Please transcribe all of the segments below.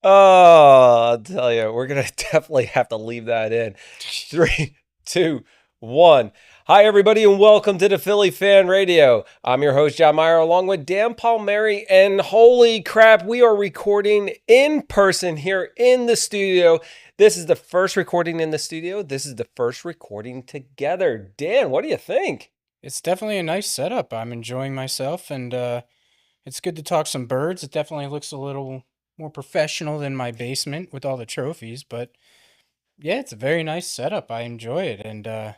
Oh, I'll tell you, we're going to definitely have to leave that in. Three, two, one. Hi, everybody, and welcome to the Philly Fan Radio. I'm your host, John Meyer, along with Dan Palmieri. And holy crap, we are recording in person here in the studio. This is the first recording in the studio. This is the first recording together. Dan, what do you think? It's definitely a nice setup. I'm enjoying myself, and it's good to talk some birds. It definitely looks a little more professional than my basement with all the trophies, but yeah, it's a very nice setup. I enjoy it, and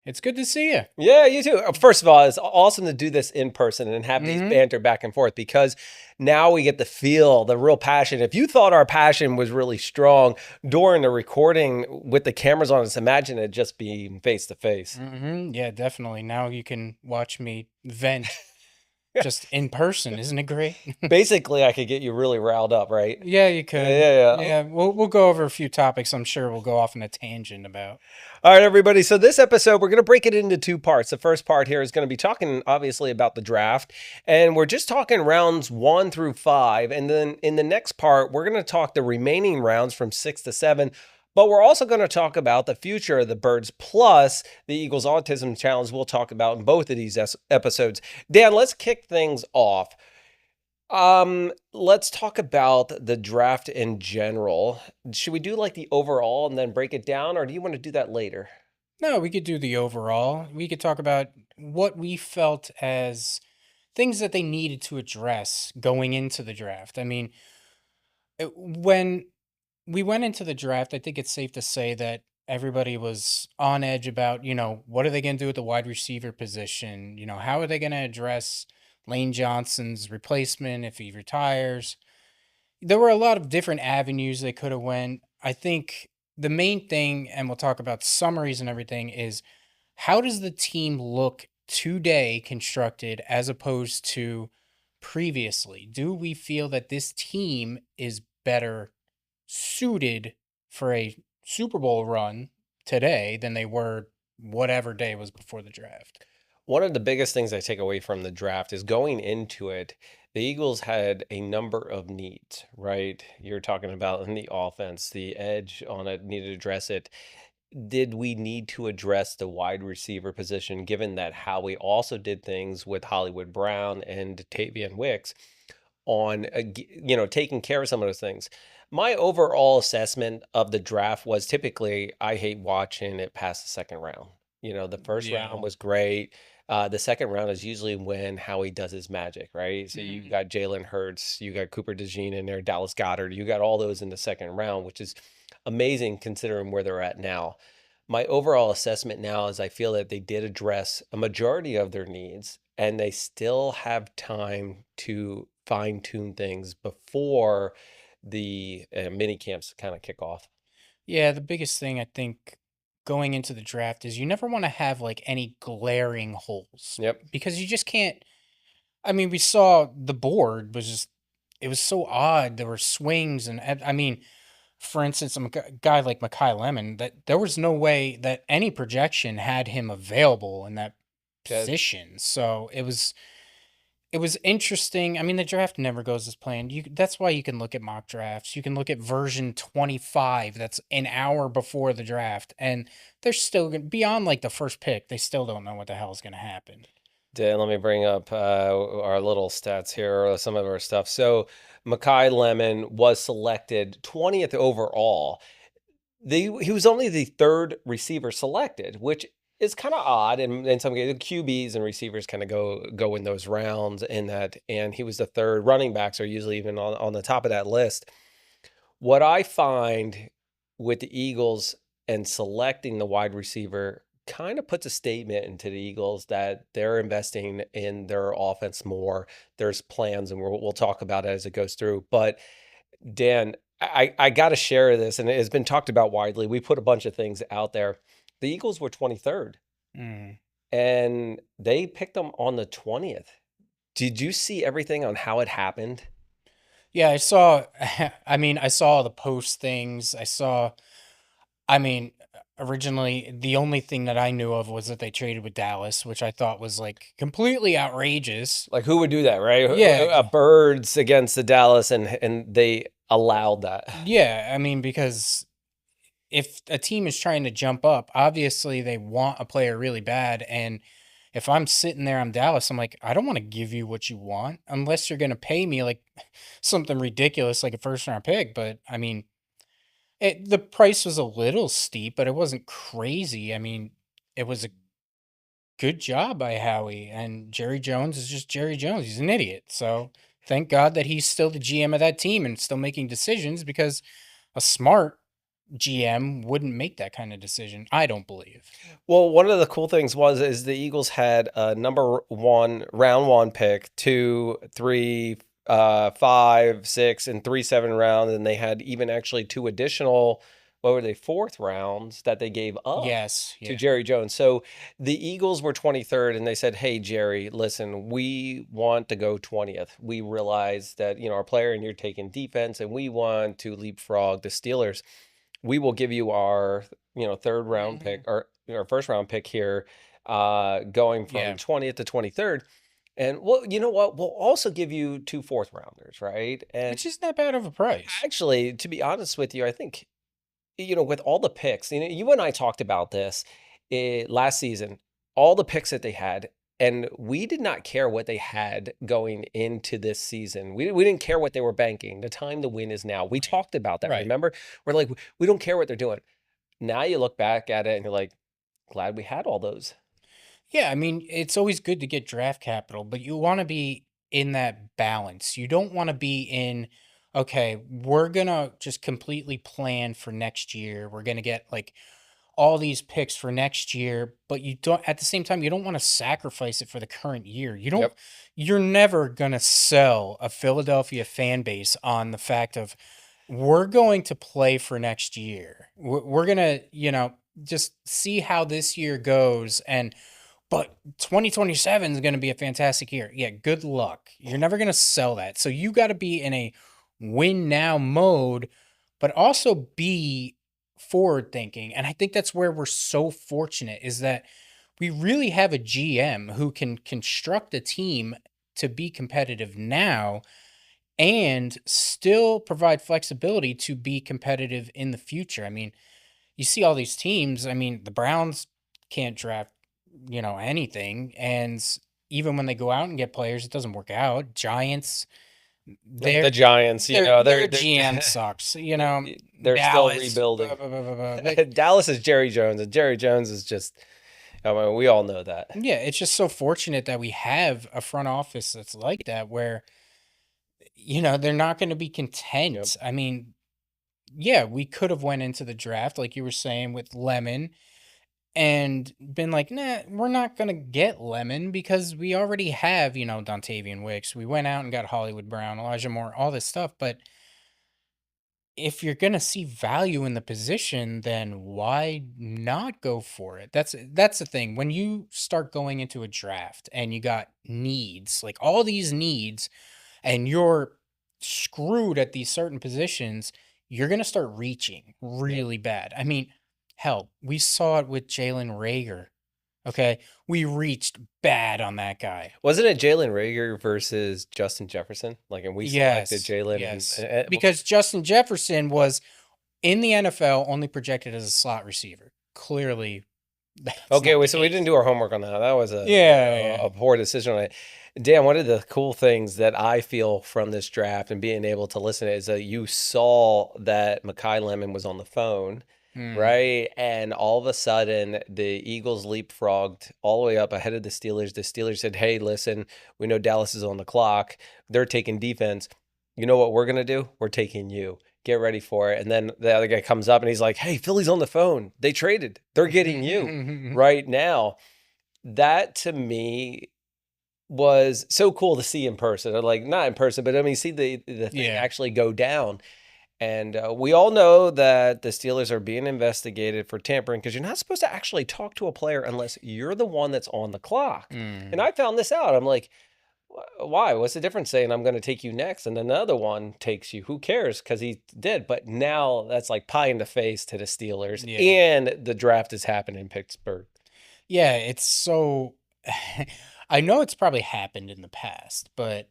it's good to see you. Yeah, you too. First of all, it's awesome to do this in person and have these Mm-hmm. banter back and forth because now we get to feel the real passion. If you thought our passion was really strong during the recording with the cameras on us, imagine it just being face to face. Mm-hmm. Yeah, definitely. Now you can watch me vent just in person. Isn't it great? Basically, I could get you really riled up, right? Yeah, you could. Yeah. Yeah, we'll go over a few topics. I'm sure we'll go off on a tangent about. All right, everybody. So this episode, we're going to break it into two parts. The first part here is going to be talking, obviously, about the draft. And we're just talking rounds 1 through 5. And then in the next part, we're going to talk the remaining rounds from 6 to 7. But we're also going to talk about the future of the birds, plus the Eagles Autism Challenge we'll talk about in both of these episodes. Dan, let's kick things off. Let's talk about the draft in general. Should we do like the overall and then break it down, or do you want to do that later? No, we could do the overall. We could talk about what we felt as things that they needed to address going into the draft. I mean, when we went into the draft, I think it's safe to say that everybody was on edge about, what are they going to do with the wide receiver position? How are they going to address Lane Johnson's replacement if he retires? There were a lot of different avenues they could have went. I think the main thing, and we'll talk about summaries and everything, is how does the team look today constructed as opposed to previously? Do we feel that this team is better suited for a Super Bowl run today than they were whatever day was before the draft? One of the biggest things I take away from the draft is going into it, the Eagles had a number of needs, right? You're talking about in the offense, the edge on it, needed to address it. Did we need to address the wide receiver position, given that Howie also did things with Hollywood Brown and Tavian Wicks on, taking care of some of those things? My overall assessment of the draft was typically I hate watching it past the second round. The first Yeah. round was great. The second round is usually when Howie does his magic, right? So you got Jalen Hurts, you got Cooper DeJean in there, Dallas Goedert, you got all those in the second round, which is amazing considering where they're at now. My overall assessment now is I feel that they did address a majority of their needs and they still have time to fine tune things before the mini camps kind of kick off. Yeah, the biggest thing I think going into the draft is you never want to have like any glaring holes Yep. because you just can't. I mean, we saw the board was just, it was so odd. There were swings, and I mean, for instance, guy like Makai Lemon, that there was no way that any projection had him available in that That- position. So it was interesting. I mean, the draft never goes as planned. That's why you can look at mock drafts. You can look at version 25 that's an hour before the draft, and they're still beyond like the first pick. They still don't know what the hell is going to happen. Dan, let me bring up our little stats here, or some of our stuff. So Makai Lemon was selected 20th overall. He was only the third receiver selected, which is kind of odd. And in some cases, QBs and receivers kind of go in those rounds in that. And he was the third. Running backs are usually even on the top of that list. What I find with the Eagles and selecting the wide receiver kind of puts a statement into the Eagles that they're investing in their offense more. There's plans, and we'll talk about it as it goes through. But Dan, I got to share this, and it has been talked about widely. We put a bunch of things out there. The Eagles were 23rd, Mm. and they picked them on the 20th. Did you see everything on how it happened? Yeah, I saw. I mean, I saw the post things. I mean, originally the only thing that I knew of was that they traded with Dallas, which I thought was like completely outrageous. Like, who would do that, right? Yeah. Birds against the Dallas, and they allowed that. Yeah, I mean, because if a team is trying to jump up, obviously they want a player really bad. And if I'm sitting there, I'm Dallas, I'm like, I don't want to give you what you want unless you're going to pay me like something ridiculous, like a first round pick. But I mean, the price was a little steep, but it wasn't crazy. I mean, it was a good job by Howie. And Jerry Jones is just Jerry Jones. He's an idiot. So thank God that he's still the GM of that team and still making decisions, because a smart GM wouldn't make that kind of decision, I don't believe. Well, one of the cool things was is the Eagles had a number one round one pick, two, three, 5, 6, and 3, 7 rounds, and they had even actually two additional, what were they, fourth rounds that they gave up Yes, to yeah. Jerry Jones. So the Eagles were 23rd, and they said, "Hey Jerry, listen, we want to go 20th. We realize that our player and you're taking defense, and we want to leapfrog the Steelers. We will give you our third round pick Mhm. or our first round pick here, going from Yeah, 20th to 23rd. And well, you know what? We'll also give you two fourth rounders, right? And which isn't that bad of a price. actually, to be honest with you, I think with all the picks, you and I talked about this last season, all the picks that they had, and we did not care what they had going into this season. We didn't care what they were banking. The time to win is now. We Right. talked about that, Right. remember? We're like, we don't care what they're doing. Now you look back at it and you're like, glad we had all those. Yeah, I mean, it's always good to get draft capital, but you want to be in that balance. You don't want to be in, okay, we're going to just completely plan for next year. We're going to get like all these picks for next year, but you don't, at the same time, you don't want to sacrifice it for the current year. Yep. You're never going to sell a Philadelphia fan base on the fact of, we're going to play for next year. We're going to, just see how this year goes. But 2027 is going to be a fantastic year. Yeah, good luck. You're never going to sell that. So you got to be in a win now mode, but also be forward thinking. And I think that's where we're so fortunate, is that we really have a GM who can construct a team to be competitive now and still provide flexibility to be competitive in the future. I mean, you see all these teams. I mean, the Browns can't draft, anything. And even when they go out and get players, it doesn't work out. Giants, The Giants, their they're GM sucks. they're still Dallas, rebuilding. blah, blah, blah, blah, blah. Dallas is Jerry Jones, and Jerry Jones is just, I mean, we all know that. Yeah, it's just so fortunate that we have a front office that's like that, where, they're not going to be Yep. content. I mean, yeah, we could have went into the draft, like you were saying, with Lemon and been like, nah, we're not going to get Lemon because we already have, Dontavian Wicks. We went out and got Hollywood Brown, Elijah Moore, all this stuff. But if you're going to see value in the position, then why not go for it? That's the thing. When you start going into a draft and you got needs, like all these needs, and you're screwed at these certain positions, you're going to start reaching Yep. really bad. I mean, hell, we saw it with Jalen Rager. Okay. We reached bad on that guy. Wasn't it Jalen Rager versus Justin Jefferson? Like, and we selected Yes. Jalen, Yes. Because Justin Jefferson was in the NFL only projected as a slot receiver. Clearly, that's okay, not the so we didn't case. do our homework on that. That was Yeah. Yeah. a poor decision on it. Dan, one of the cool things that I feel from this draft and being able to listen is that you saw that Makai Lemon was on the phone, Hmm. right? And all of a sudden, the Eagles leapfrogged all the way up ahead of the Steelers. The Steelers said, "Hey, listen, we know Dallas is on the clock. They're taking defense. You know what we're gonna do? We're taking you. Get ready for it." And then the other guy comes up and he's like, "Hey, Philly's on the phone. They traded. They're getting you right now." That to me was so cool to see in person. Or like not in person, but I mean, see the thing Yeah. actually go down. And we all know that the Steelers are being investigated for tampering because you're not supposed to actually talk to a player unless you're the one that's on the clock. And Hmm. I found this out. I'm like, why? What's the difference saying I'm going to take you next and another one takes you? Who cares? Because he did. But now that's like pie in the face to the Steelers, Yeah. and the draft is happening in Pittsburgh. Yeah, it's so I know it's probably happened in the past, but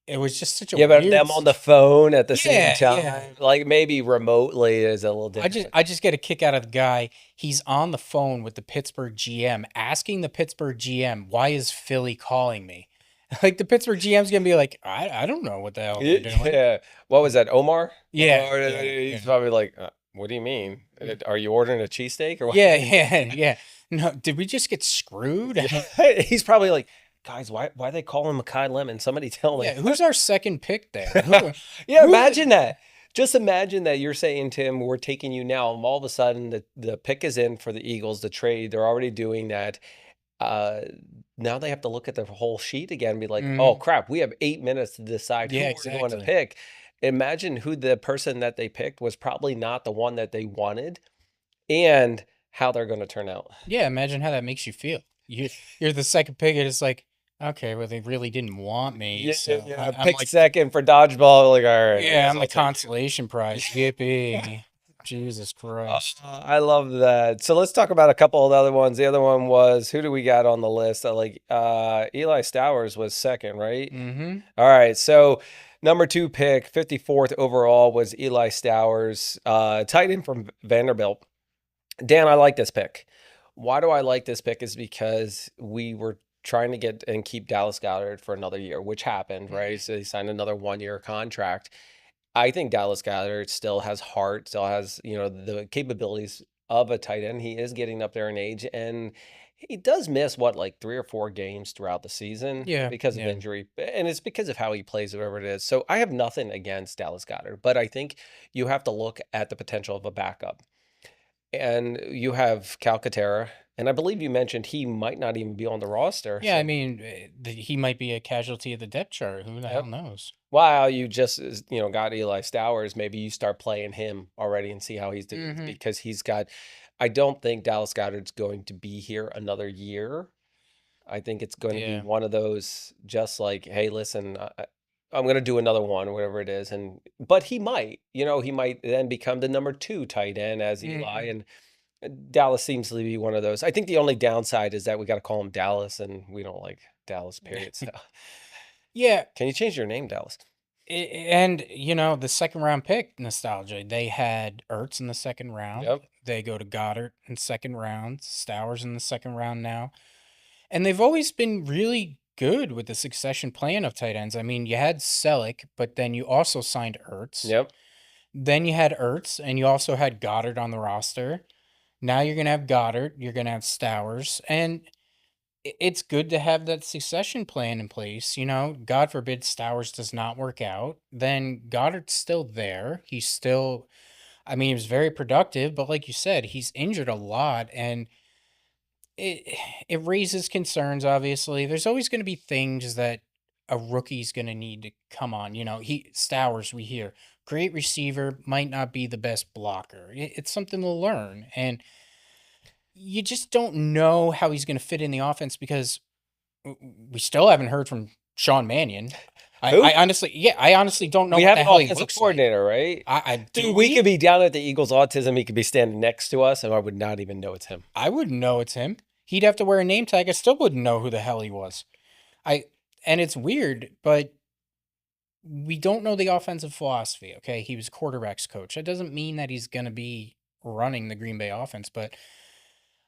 it was just such a Yeah, but weird them on the situ phone at the same Yeah, yeah. time, like maybe remotely is a little I just different. I just get a kick out of the guy. He's on the phone with the Pittsburgh GM, asking the Pittsburgh GM, "Why is Philly calling me?" Like the Pittsburgh GM's gonna be like, "I don't know what the hell they're doing." Yeah. What was that, Omar? Yeah, Or yeah, he's yeah. probably like, "What do you mean? Are you ordering a cheesesteak or what?" Yeah, yeah, yeah. No, did we just get screwed? Yeah. He's probably like, "Guys, why they call him Makai Lemon? Somebody tell me." Yeah, who's our second pick there? Who Yeah, who imagine that. Just imagine that you're saying to him, "We're taking you now," and all of a sudden the pick is in for the Eagles, the trade. They're already doing that. Uh, Now they have to look at the whole sheet again and be like, "Oh Mhm. crap, we have 8 minutes to decide who Yeah, we're going to exactly. pick." Imagine who the person that they picked was probably not the one that they wanted, and how they're going to turn out. Yeah, imagine how that makes you feel. You're the second pick, and it's like, okay, well, they really didn't want me, Yeah, so yeah. I'm Pick like, second for dodgeball. Like, all right, I yeah, guess I'm the I'll take you. consolation prize. Yippee! Jesus Christ. I love that. So let's talk about a couple of the other ones. The other one was, who do we got on the list? Eli Stowers was second, right? Mm-hmm. All right. So number two pick, 54th overall was Eli Stowers, tight end from Vanderbilt. Dan, I like this pick. Why do I like this pick is because we were trying to get and keep Dallas Goedert for another year, which happened, right? So he signed another 1 year contract. I think Dallas Goedert still has heart, still has, the capabilities of a tight end. He is getting up there in age, and he does miss what, like 3 or 4 games throughout the season Yeah, because of yeah. injury, and it's because of how he plays, whatever it is. So I have nothing against Dallas Goedert, but I think you have to look at the potential of a backup. And you have Calcaterra, and I believe you mentioned he might not even be on the roster. Yeah, I So, mean, he might be a casualty of the depth chart. Who the hell yep. knows? Wow, you just got Eli Stowers. Maybe you start playing him already and see how he's doing Mm-hmm. because he's got. I don't think Dallas Goedert's going to be here another year. I think it's going to be Yeah. one of those just like, hey, listen, I'm going to do another one, or whatever it is, and but he might then become the number two tight end as Eli, Mm-hmm. and Dallas seems to be one of those. I think the only downside is that we got to call him Dallas, and we don't like Dallas. Period. So, Yeah, can you change your name, Dallas? and the second round pick nostalgia. They had Ertz in the second round. Yep. They go to Goddard in second round. Stowers in the second round now. And they've always been really good with the succession plan of tight ends. I mean, you had Selleck, but then you also signed Ertz. Yep. Then you had Ertz, and you also had Goddard on the roster. Now you're going to have Goddard. You're going to have Stowers. And it's good to have that succession plan in place. God forbid Stowers does not work out. Then Goddard's still there. He's still, I mean, he was very productive, but like you said, he's injured a lot. And it it raises concerns. Obviously, there's always going to be things that a rookie's going to need to come on. He Stowers, we hear, great receiver, might not be the best blocker. It's something to learn, and you just don't know how he's going to fit in the offense because we still haven't heard from Sean Mannion. I Who? honestly, yeah, I honestly don't know We what have the an hell he offensive looks like. coordinator, right? I do Dude, we could we? be down at the Eagles Autism. He could be standing next to us, and I would not even know it's him. I wouldn't know it's him. He'd have to wear a name tag. I still wouldn't know who the hell he was. I and it's weird, but we don't know the offensive philosophy. Okay, he was quarterbacks coach. That doesn't mean that he's going to be running the Green Bay offense, but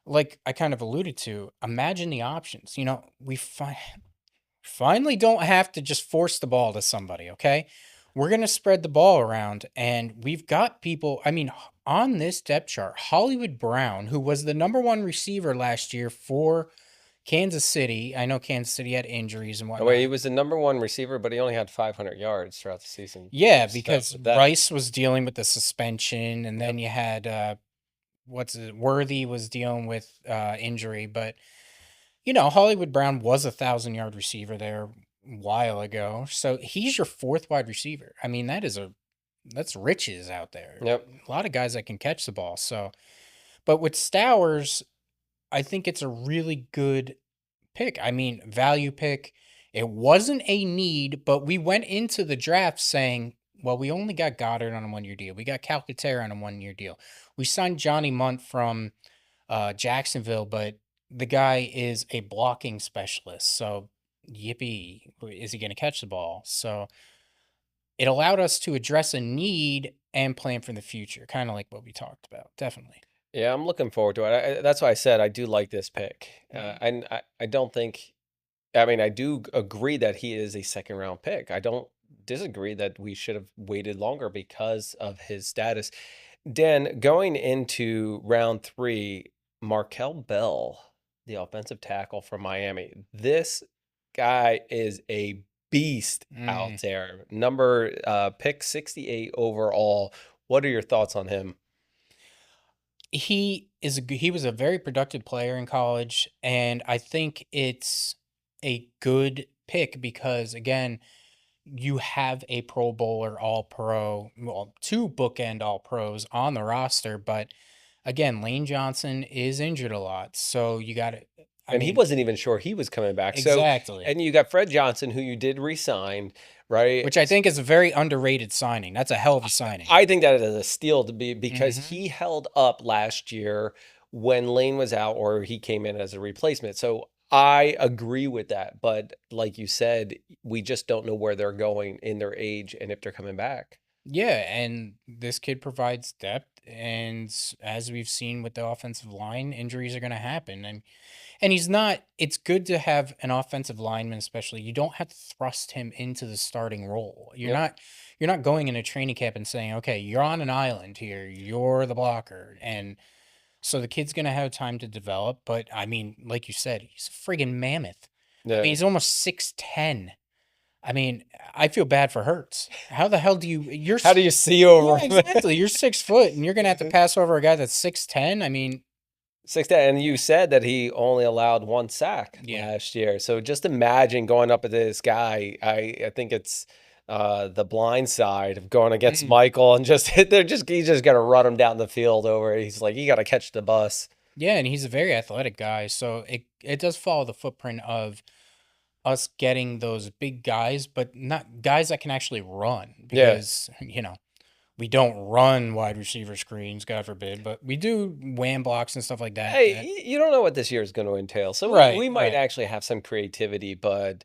like I kind of alluded to, imagine the options. We finally don't have to just force the ball to somebody. Okay, we're going to spread the ball around, and we've got people. I mean, on this depth chart, Hollywood Brown, who was the number one receiver last year for Kansas City. I know Kansas City had injuries and Oh, wait, he whatnot. was the number one receiver, but he only had 500 yards throughout the season. Yeah, So because that, Rice was dealing with the suspension, and then yep. you had what's it? Worthy was dealing with injury, but Hollywood Brown was 1,000-yard receiver there a while ago, so he's your fourth wide receiver. I mean, that's riches out there. Yep. A lot of guys that can catch the ball. So, but with Stowers, I think it's a really good pick. I mean, value pick. It wasn't a need, but we went into the draft saying, well, we only got Goddard on a 1 year deal. We got Calcaterra on a 1 year deal. We signed Johnny Munt from Jacksonville, but the guy is a blocking specialist. So yippee, is he going to catch the ball? So it allowed us to address a need and plan for the future, kind of like what we talked about. Definitely. Yeah, I'm looking forward to it. That's why I said I do like this pick. Mhm. And I don't think, I mean, I do agree that he is a second round pick. I don't disagree that we should have waited longer because of his status. Dan, going into round three, Markel Bell, the offensive tackle from Miami. This guy is a beast Mm. out there. Number pick 68 overall. What are your thoughts on him? He was a very productive player in college, and I think it's a good pick because again, you have a Pro Bowler, All Pro, well, two bookend All Pros on the roster, but again, Lane Johnson is injured a lot, so you got to. I And he mean, wasn't even sure he was coming back. So, exactly, and you got Fred Johnson, who you did re-sign, right? which I think is a very underrated signing. That's a hell of a signing. I think that is a steal to be because Hmm. he held up last year when Lane was out or he came in as a replacement. So I agree with that. But like you said, we just don't know where they're going in their age and if they're coming back. Yeah, and this kid provides depth, and as we've seen with the offensive line, injuries are going to happen, and he's not. It's good to have an offensive lineman, especially. You don't have to thrust him into the starting role. Yep. You're not going in a training camp and saying, "Okay, you're on an island here. You're the blocker," and so the kid's going to have time to develop. But I mean, like you said, he's a friggin' mammoth. I mean, Yeah. he's almost 6'10". I mean, I feel bad for Hertz. How the hell do you How do you see over yeah, exactly. You're 6 foot and you're gonna have to him? pass over a guy that's 6'10". I mean, 6'10", and you said that he only allowed one sack yeah. last year. So just imagine going up at this guy. I think it's the blind side of going against Mm. Michael and just hit there. Just he's just got to run him down the field over. He's like, you got to catch the bus. Yeah, and he's a very athletic guy, so it does follow the footprint of us getting those big guys, but not guys that can actually run Yeah. because, we don't run wide receiver screens, God forbid, but we do wham blocks and stuff like that. Hey, you don't know what this year is going to entail. So we Right, might right. actually have some creativity, but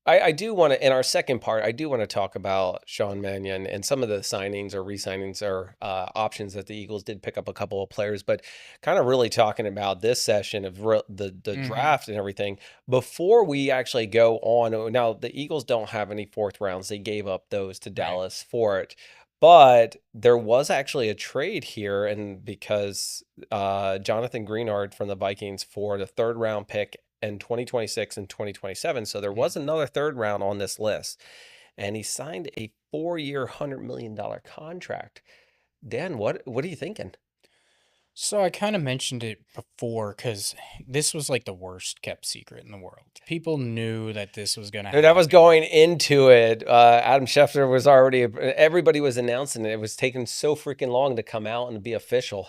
I do want to, in our second part, I do want to talk about Sean Mannion and some of the signings or re-signings or options that the Eagles did pick up a couple of players, but kind of really talking about this session of the Hmm. draft and everything. Before we actually go on, now the Eagles don't have any fourth rounds. They gave up those to Right. Dallas for it. But there was actually a trade here, and because Jonathan Greenard from the Vikings for the third round pick in 2026 and 2027. So there Mhm. was another third round on this list. And he signed a 4-year, $100 million contract. Dan, what are you thinking? So I kind of mentioned it before because this was like the worst kept secret in the world. People knew that this was going to Dude, I was happen. going into it. Adam Schefter was already, everybody was announcing it. It was taking so freaking long to come out and be official.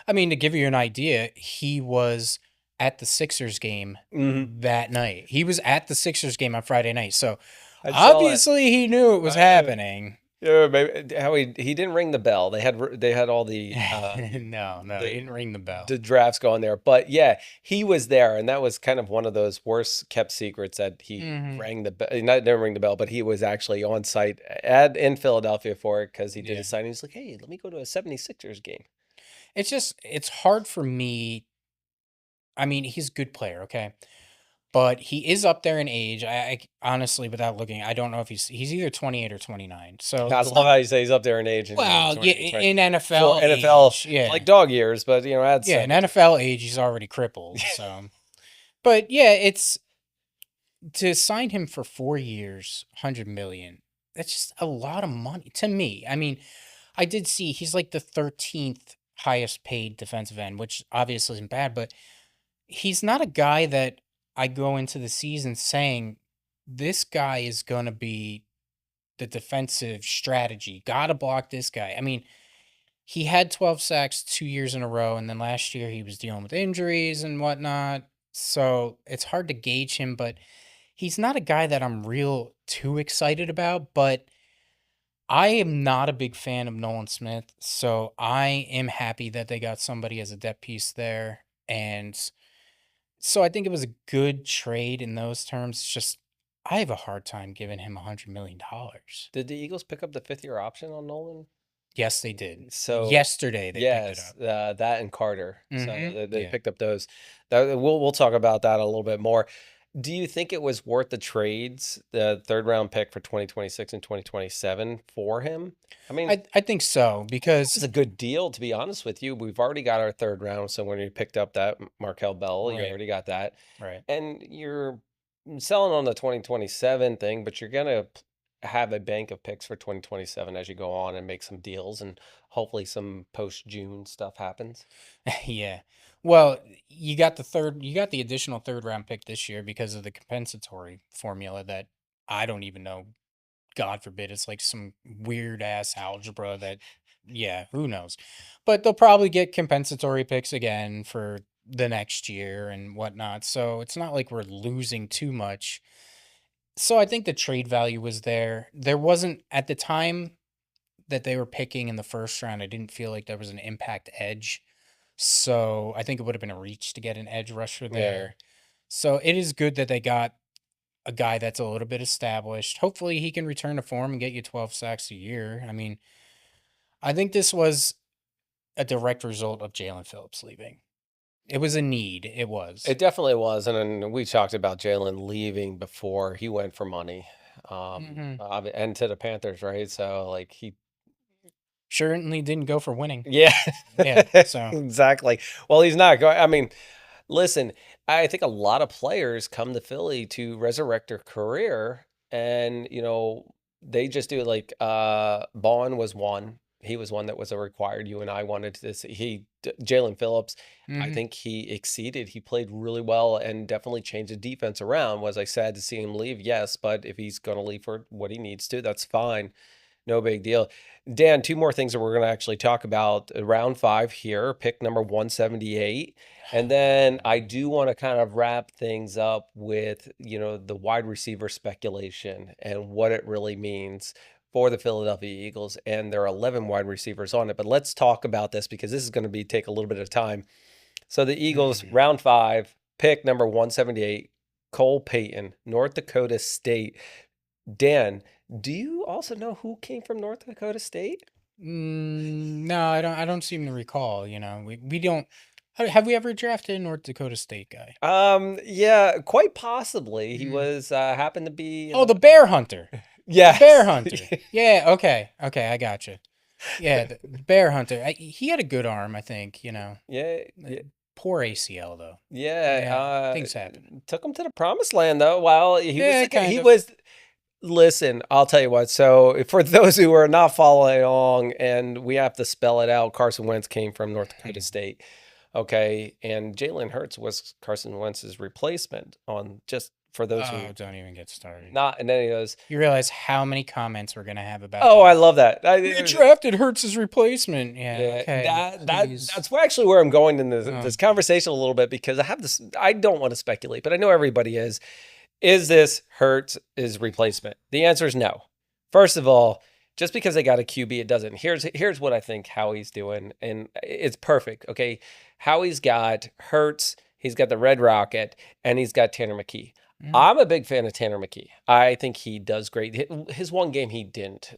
I mean, to give you an idea, he was at the Sixers game Hmm. that night. He was at the Sixers game on Friday night. So I saw it. obviously he knew it was Uh, happening. yeah, maybe how he didn't ring the bell. They had all No, no, he the didn't ring the bell. the drafts going there. But yeah, he was there, and that was kind of one of those worst kept secrets that he Hmm. rang the bell. Not didn't ring the bell, but he was actually on site at in Philadelphia for it because he did Yeah. his signing. He's like, hey, let me go to a 76ers game. It's hard for me. I mean, he's a good player, okay? But he is up there in age. I honestly, without looking, I don't know if he's either 28 or 29. So I it's love not how you say he's up there in age and he's only well, yeah, 28, 20. in For NFL NFL, age, yeah. like dog years, but add Yeah, in 7 to NFL age, he's already crippled. So, but yeah, it's to sign him for 4 years, 100 million. That's just a lot of money to me. I mean, I did see he's like the 13th highest paid defensive end, which obviously isn't bad, but he's not a guy that I go into the season saying this guy is going to be the defensive strategy. Got to block this guy. I mean, he had 12 sacks 2 years in a row, and then last year he was dealing with injuries and whatnot. So it's hard to gauge him, but he's not a guy that I'm real too excited about. But I am not a big fan of Nolan Smith, so I am happy that they got somebody as a depth piece there. And so I think it was a good trade in those terms. It's just I have a hard time giving him $100 million. Did the Eagles pick up the fifth-year option on Nolan? Yes, they did. So Yesterday they picked it yes, up. that and Carter. So Mm-hmm. they Yeah. picked up those. We'll talk about that a little bit more. Do you think it was worth the trades, the third round pick for 2026 and 2027 for him? I mean, I think so I think it because was a good deal, to be honest with you. We've already got our third round. So when you picked up that Markel Bell, you right, already got that. right. And you're selling on the 2027 thing, but you're gonna have a bank of picks for 2027 as you go on and make some deals, and hopefully some post June stuff happens. Yeah. Well, you got the additional third round pick this year because of the compensatory formula that I don't even know. God forbid it's like some weird ass algebra that, yeah, who knows. But they'll probably get compensatory picks again for the next year and whatnot. So it's not like we're losing too much. So I think the trade value was there. There wasn't at the time that they were picking in the first round, I didn't feel like there was an impact edge. So I think it would have been a reach to get an edge rusher Yeah. there. So it is good that they got a guy that's a little bit established. Hopefully he can return to form and get you 12 sacks a year. I mean, I think this was a direct result of Jalen Phillips leaving. It was a need. It was. It definitely was, and then we talked about Jalen leaving before he went for money, Hmm. and to the Panthers, right? So like he, Certainly didn't go for winning. yeah, Yeah. So, exactly. Well, he's not going. I mean, listen, I think a lot of players come to Philly to resurrect their career, and they just do it. Like Bond was one. He was one that was a required. You and I wanted to see. Jalen Phillips, I hmm. think he exceeded. He played really well and definitely changed the defense around. Was I sad to see him leave? Yes, but if he's going to leave for what he needs to, that's fine. No big deal. Dan, two more things that we're going to actually talk about. Round five here, pick number 178. And then I do want to kind of wrap things up with, the wide receiver speculation and what it really means for the Philadelphia Eagles. And there are 11 wide receivers on it. But let's talk about this because this is going to take a little bit of time. So the Eagles, Hmm. round five, pick number 178, Cole Payton, North Dakota State. Dan, do you also know who came from North Dakota State? No, I don't. I don't seem to recall. We don't. Have we ever drafted a North Dakota State guy? Yeah, quite possibly. He Mm. was happened to be Oh, the Bear Hunter. The Bear yes. Hunter. Yeah. Okay. Okay. I got you. Yeah, the Bear Hunter. He had a good arm, I think. Yeah, Uh, yeah, Poor ACL though. yeah. Yeah, things happen. Took him to the promised land though. While Yeah, he kind of. was listen, I'll tell you what. So for those who are not following along and we have to spell it out, Carson Wentz came from North Dakota State. Okay. And Jalen Hurts was Carson Wentz's replacement on just for those who Oh, don't even get started. not in any of those. You realize how many comments we're gonna have about Oh, I that? love that. We drafted Hertz's replacement. Yeah. Yeah, Okay. that's Please. actually where I'm going in Oh, this conversation a little bit because I have this. I don't want to speculate, but I know everybody is. Is this Hurts' replacement? The answer is no. First of all, just because they got a QB, it doesn't. Here's what I think Howie's doing, and it's perfect. Okay, Howie's got Hurts, he's got the Red Rocket, and he's got Tanner McKee. mhm. I'm a big fan of Tanner McKee. I think he does great. His one game he didn't,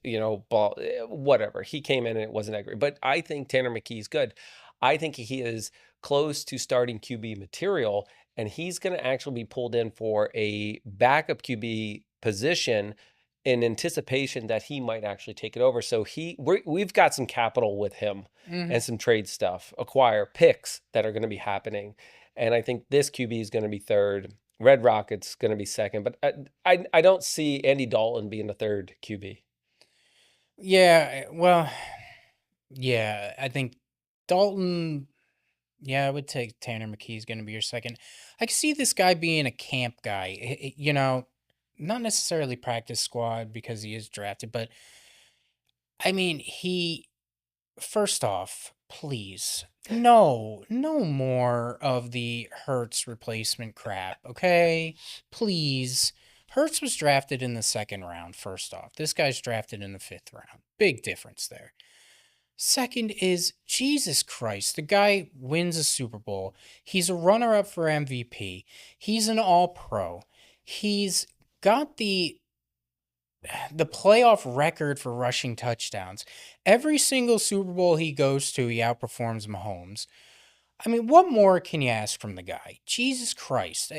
whatever. He came in and it wasn't that great. But I think Tanner McKee's good. I think he is close to starting QB material, and he's going to actually be pulled in for a backup QB position in anticipation that he might actually take it over. So we've got some capital with him and Mhm. some trade stuff, acquire picks that are going to be happening. And I think this QB is going to be third. Red Rocket's going to be second, but I don't see Andy Dalton being the third QB. Yeah. Well. Yeah. I think Dalton. Yeah, I would take Tanner McKee's going to be your second. I can see this guy being a camp guy. Not necessarily practice squad because he is drafted, but I mean, first off, please, no more of the Hertz replacement crap, okay? Please. Hertz was drafted in the second round, first off. This guy's drafted in the fifth round. Big difference there. Second is Jesus Christ. The guy wins a Super Bowl. He's a runner up for MVP. He's an all pro. He's got the playoff record for rushing touchdowns. Every single Super Bowl he goes to, he outperforms Mahomes. I mean, what more can you ask from the guy? Jesus Christ.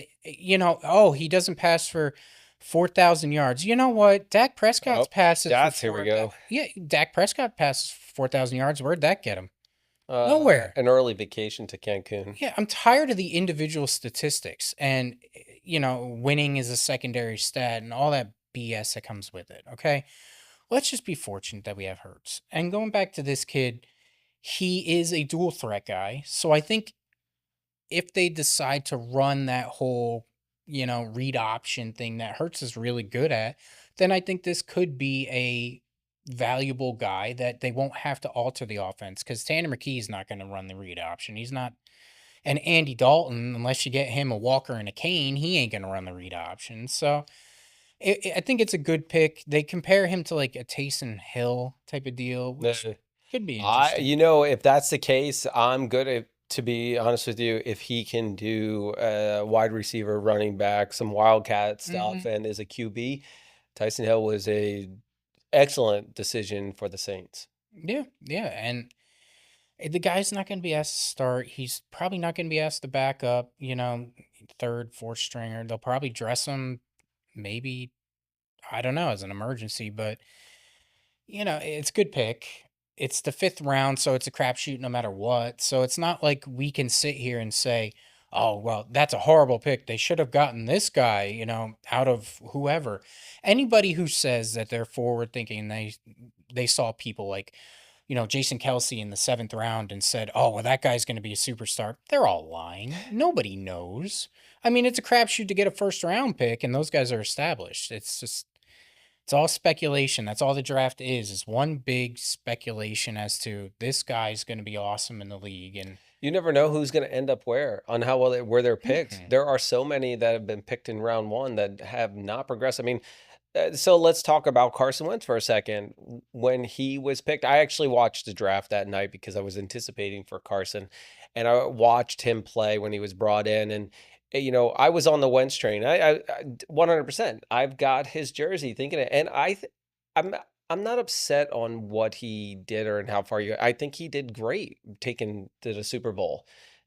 Oh, he doesn't pass for 4,000 yards. You know what? Dak Prescott's Oh, passes for stats. Here we 4,000. go. Yeah, Dak Prescott passes for 4,000 yards. Where'd that get him? Nowhere. An early vacation to Cancun. Yeah, I'm tired of the individual statistics and, winning is a secondary stat and all that BS that comes with it. Okay. Let's just be fortunate that we have Hertz. And going back to this kid, he is a dual threat guy. So I think if they decide to run that whole, read option thing that Hertz is really good at, then I think this could be a valuable guy that they won't have to alter the offense because Tanner McKee is not going to run the read option. He's not. And Andy Dalton, unless you get him a Walker and a Kane, he ain't going to run the read option. So I think it's a good pick. They compare him to like a Taysom Hill type of deal, which Uh, could be interesting. if that's the case, I'm good at, to be honest with you, if he can do wide receiver, running back, some wildcat stuff, Hmm. and is a QB, Tyson Hill was a excellent decision for the Saints. Yeah, yeah, and the guy's not going to be asked to start. He's probably not going to be asked to back up. Third, fourth stringer. They'll probably dress him, maybe I don't know, as an emergency, but it's a good pick. It's the fifth round, so it's a crapshoot no matter what. So it's not like we can sit here and say, "Oh, well, that's a horrible pick. They should have gotten this guy, out of whoever." Anybody who says that they're forward thinking, they saw people like, Jason Kelsey in the seventh round and said, "Oh, well, that guy's going to be a superstar." They're all lying. Nobody knows. I mean, it's a crapshoot to get a first round pick, and those guys are established. It's all speculation. That's all the draft is one big speculation as to this guy's going to be awesome in the league. And You never know who's going to end up where on how well where they're picked. Mhm. There are so many that have been picked in round one that have not progressed. I mean, so let's talk about Carson Wentz for a second. When he was picked, I actually watched the draft that night because I was anticipating for Carson, and I watched him play when he was brought in. And I was on the Wentz train. 100%. I've got his jersey, thinking it, and I'm I'm not upset on what he did or and how far you. I think he did great taking to the Super Bowl,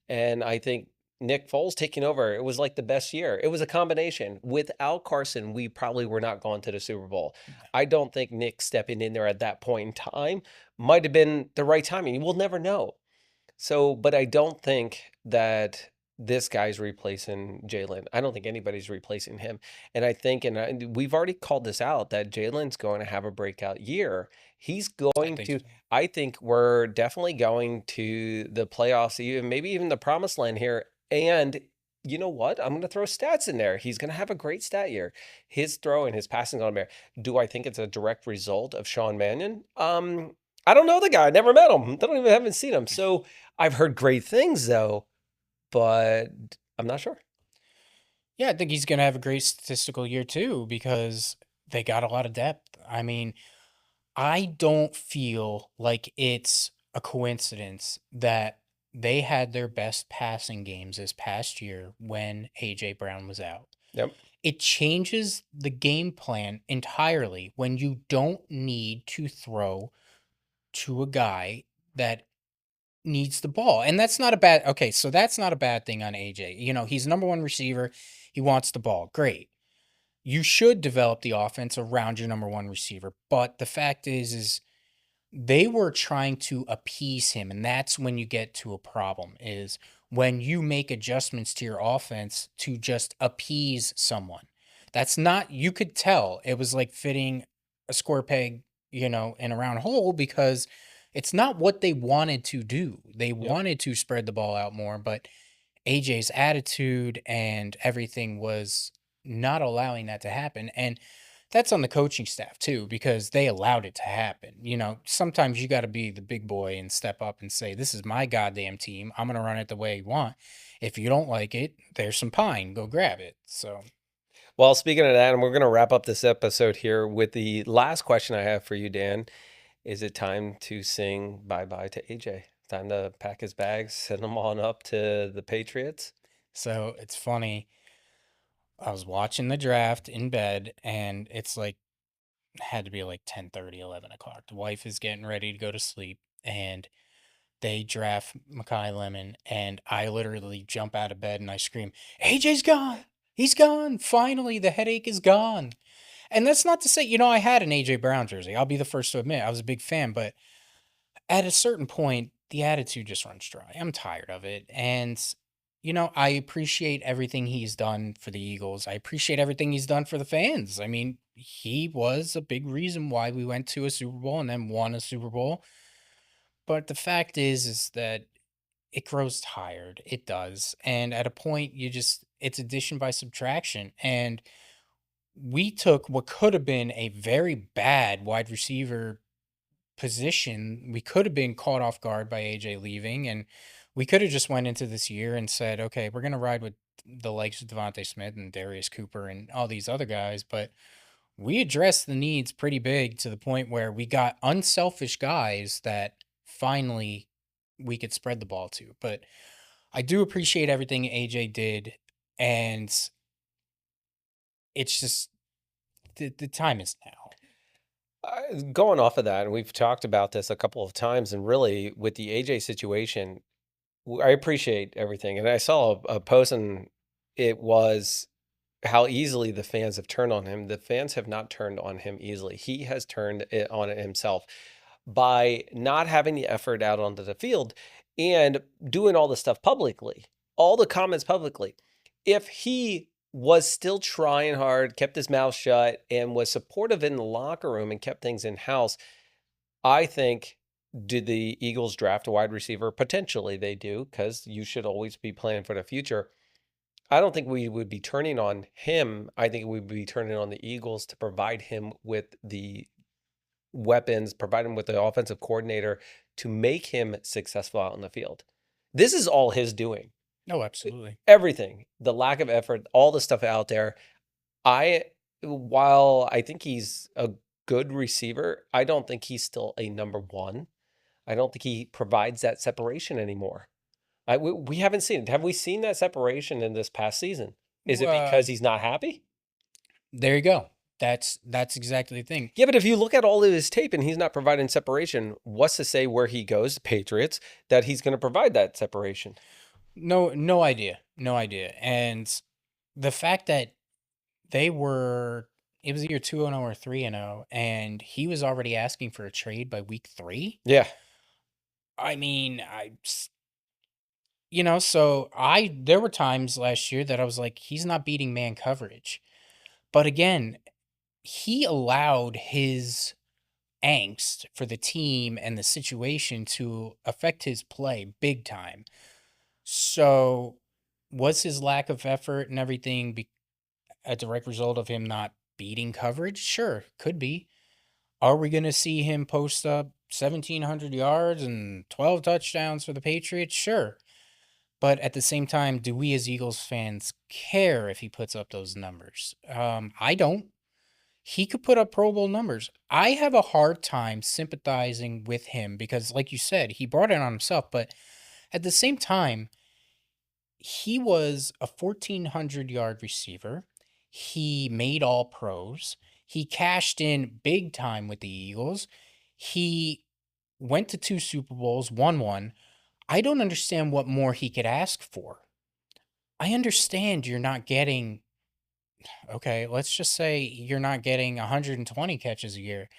and I think Nick Foles taking over, it was like the best year. It was a combination. Without Carson, we probably were not going to the Super Bowl. I don't think Nick stepping in there at that point in time might have been the right timing. We'll never know. So, but I don't think that this guy's replacing Jalen. I don't think anybody's replacing him. And I think, and we've already called this out, that Jalen's going to have a breakout year. He's I going think to, so. I think we're definitely going to the playoffs, even maybe even the promised land here. And you know what? I'm going to throw stats in there. He's going to have a great stat year. His throw and his passing on there. Do I think it's a direct result of Sean Mannion? I don't know the guy. I never met him. Haven't seen him. So I've heard great things though, but I'm not sure. Yeah, I think he's going to have a great statistical year too because they got a lot of depth. I mean, I don't feel like it's a coincidence that they had their best passing games this past year when AJ Brown was out. Yep. It changes the game plan entirely when you don't need to throw to a guy that needs the ball. And that's not a bad okay, so that's not a bad thing on AJ. He's number one receiver. He wants the ball. Great. You should develop the offense around your number one receiver. But the fact is they were trying to appease him, and that's when you get to a problem is when you make adjustments to your offense to just appease someone. That's not you could tell it was like fitting a square peg, in a round hole because it's not what they wanted to do. They Yep. wanted to spread the ball out more, but AJ's attitude and everything was not allowing that to happen. And that's on the coaching staff too, because they allowed it to happen. Sometimes you got to be the big boy and step up and say, "This is my goddamn team. I'm going to run it the way you want. If you don't like it, there's some pine. Go grab it." So, Well, speaking of that, and we're going to wrap up this episode here with the last question I have for you, Dan. Is it time to sing bye bye to AJ? Time to pack his bags, send them on up to the Patriots? so it's funny. I was watching the draft in bed, and it's like had to be like 10:30, 11 o'clock. The wife is getting ready to go to sleep, and they draft Makai Lemon, and I literally jump out of bed and I scream, AJ's gone! He's gone! Finally, the headache is gone. And that's not to say, I had an AJ Brown jersey. I'll be the first to admit I was a big fan, but at a certain point, the attitude just runs dry. I'm tired of it. And, I appreciate everything he's done for the Eagles. I appreciate everything he's done for the fans. I mean, he was a big reason why we went to a Super Bowl and then won a Super Bowl. But the fact is that it grows tired. It does. And at a point, it's addition by subtraction. And we took what could have been a very bad wide receiver position. We could have been caught off guard by AJ leaving, and we could have just went into this year and said, okay, we're going to ride with the likes of Devontae Smith and Darius Cooper and all these other guys. But we addressed the needs pretty big to the point where we got unselfish guys that finally we could spread the ball to. But I do appreciate everything AJ did, and it's just the time is now. Going off of that, and we've talked about this a couple of times, and really with the AJ situation, I appreciate everything. And I saw a post, and it was how easily the fans have turned on him. The fans have not turned on him easily. He has turned it on himself by not having the effort out onto the field and doing all the stuff publicly, all the comments publicly. If he was still trying hard, kept his mouth shut, and was supportive in the locker room and kept things in house, I think, did the Eagles draft a wide receiver? Potentially they do, because you should always be planning for the future. I don't think we would be turning on him. I think we would be turning on the Eagles to provide him with the weapons, provide him with the offensive coordinator to make him successful out in the field. This is all his doing. No, absolutely. Everything, the lack of effort, all the stuff out there. While I think he's a good receiver, I don't think he's still a number one. I don't think he provides that separation anymore. We haven't seen it. Have we seen that separation in this past season? Is it because he's not happy? There you go. That's exactly the thing. Yeah, but if you look at all of his tape and he's not providing separation, what's to say where he goes, the Patriots, that he's going to provide that separation? No idea. No idea. And the fact that it was either 2-0 or 3-0, and he was already asking for a trade by week 3. Yeah. I mean, there were times last year that I was like, he's not beating man coverage. But again, he allowed his angst for the team and the situation to affect his play big time. So was his lack of effort and everything a direct result of him not beating coverage? Sure, could be. Are we going to see him post up 1,700 yards and 12 touchdowns for the Patriots? Sure. But at the same time, do we as Eagles fans care if he puts up those numbers? I don't. He could put up Pro Bowl numbers. I have a hard time sympathizing with him because, like you said, he brought it on himself. But at the same time, he was a 1,400-yard receiver. He made all pros. He cashed in big time with the Eagles. He went to 2 Super Bowls, won one. I don't understand what more he could ask for. I understand you're not getting, okay, let's just say you're not getting 120 catches a year.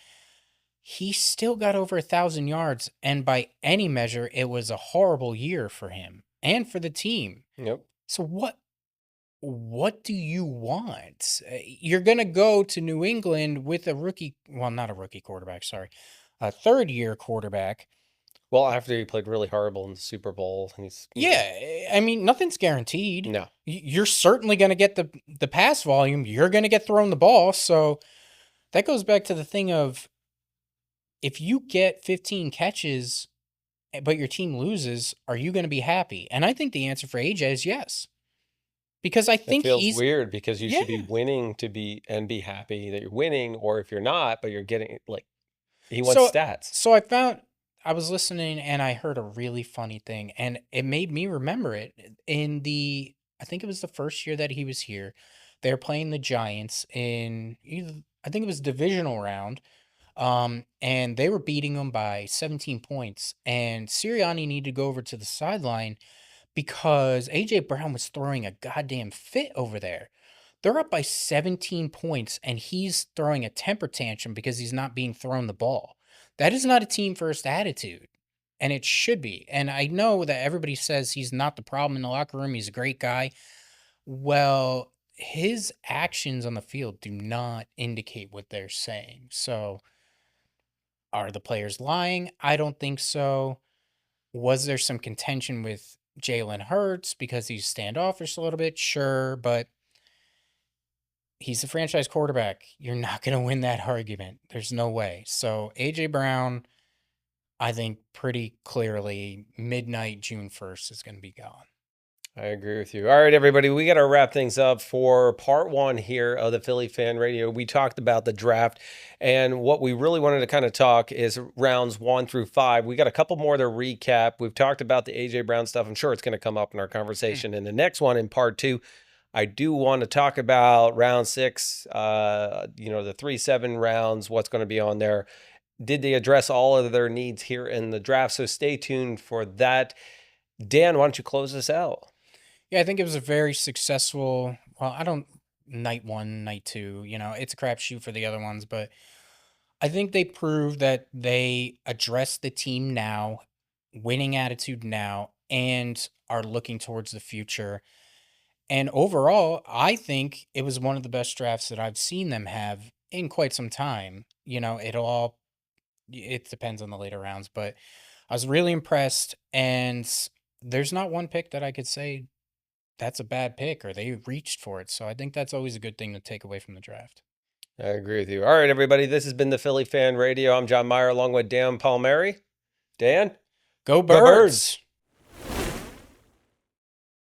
He still got over 1,000 yards, and by any measure, it was a horrible year for him and for the team. Yep. So what do you want? You're going to go to New England with a rookie, well, not a rookie quarterback, sorry, a third-year quarterback. Well, after he played really horrible in the Super Bowl, and I mean, nothing's guaranteed. No. You're certainly going to get the pass volume. You're going to get thrown the ball. So that goes back to the thing of if you get 15 catches, but your team loses, are you going to be happy? And I think the answer for AJ is yes. Because I think it feels weird because you should be winning to be happy that you're winning, or if you're not, but you're getting he wants stats. So I was listening and I heard a really funny thing, and it made me remember it I think it was the first year that he was here. They're playing the Giants in either, I think it was divisional round. And they were beating them by 17 points. And Sirianni needed to go over to the sideline because AJ Brown was throwing a goddamn fit over there. They're up by 17 points, and he's throwing a temper tantrum because he's not being thrown the ball. That is not a team first attitude, and it should be. And I know that everybody says he's not the problem in the locker room. He's a great guy. Well, his actions on the field do not indicate what they're saying. So, are the players lying? I don't think so. Was there some contention with Jalen Hurts because he's standoffish a little bit? Sure, but he's the franchise quarterback. You're not going to win that argument. There's no way. So AJ Brown, I think pretty clearly midnight June 1st is going to be gone. I agree with you. All right, everybody, we got to wrap things up for part one here of the Philly Fan Radio. We talked about the draft, and what we really wanted to kind of talk is rounds 1 through 5. We got a couple more to recap. We've talked about the AJ Brown stuff. I'm sure it's going to come up in our conversation in the next one in part 2. I do want to talk about round 6, the 3-7 rounds, what's going to be on there. Did they address all of their needs here in the draft? So stay tuned for that. Dan, why don't you close us out? Yeah, I think it was a very successful. Well, I don't night 1, night 2. It's a crapshoot for the other ones, but I think they proved that they address the team now, winning attitude now, and are looking towards the future. And overall, I think it was one of the best drafts that I've seen them have in quite some time. It depends on the later rounds, but I was really impressed. And there's not one pick that I could say that's a bad pick or they reached for it. So I think that's always a good thing to take away from the draft. I agree with you. All right, everybody. This has been the Philly Fan Radio. I'm John Meyer along with Dan Palmieri. Dan? Go Go Birds! Birds!